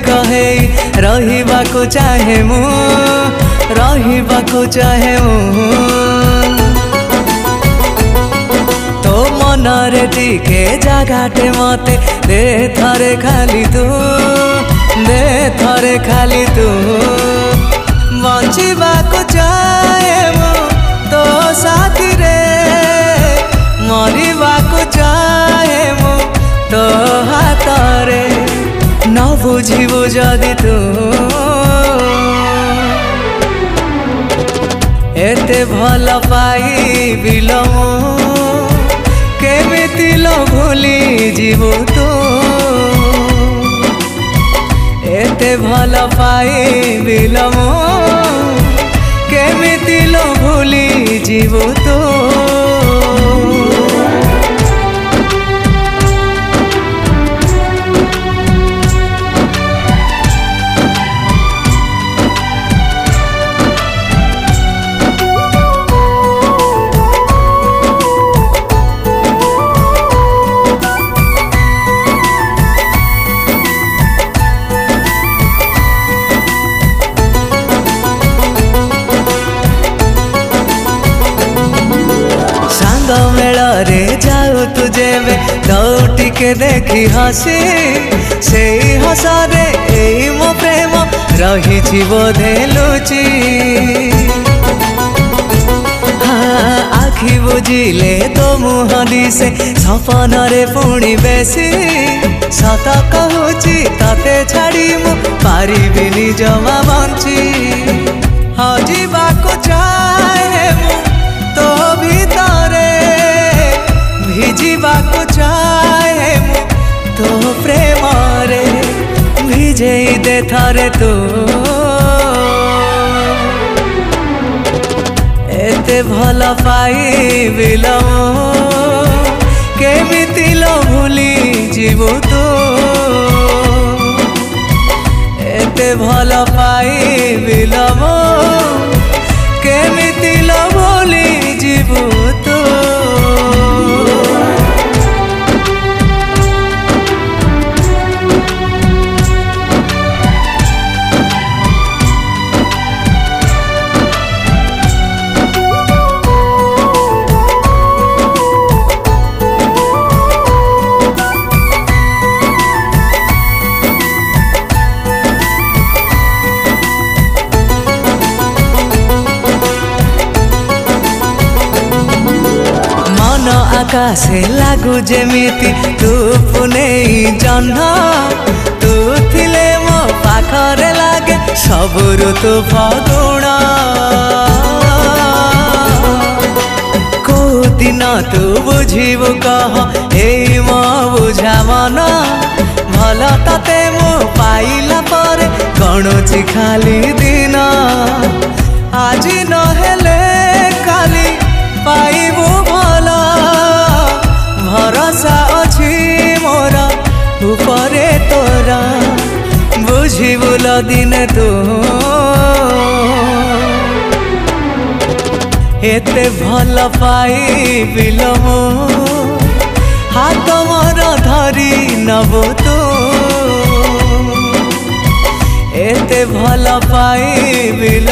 कहे रहिबाको चाहे मु रहिबाको चाहे मु तो मनरे टिके जागाटे मते दे थरे खाली तू दे थरे खाली तू बंचिबाको चाहे मु तो साथी रे मरिबाको चाहे मु तो हातरे न बुझिबु जदि तू एते भल पाइबिल मु केमिति लो भूली जीवु तू एते भल पाइबिल मु केमिति लो भूली जीवु तू मेलारे जाऊ तुझे दौटी के देखी हसी से हसरे मो प्रेम रही बोधे लुचि हाँ आखि बुझिले तो मुह दिसे सपन रे पुणी बेसी सत कहूची तते छाड़ी मु पारिबिनी जमा बंची हजिबाको चाहे मु तो भीतरे भिजिबाको चाहे मु तो प्रेम रे भिजेई दे थरे तू एते भल पाइबिल केमिति लो भूली जीवु तू एते भल पाइबिल केमिति लो भूली जीवु तू आकाशे लागू जेमिति तू पुने जह्न तू थिले मो पाखरे लागे सब ऋतु फगुण को दिन तू बुझिबु कह ए मो बुझा मन भल तते मो पाइला पर गणुची खाली दिन आज नहेले खाली पाइबु भल भरोसा अछि मोर उपरे तोरा बुझिबुल दिन तू एते भल पाइबिल मु हाथ मोर धरी नबु तू एते भल पाइबिल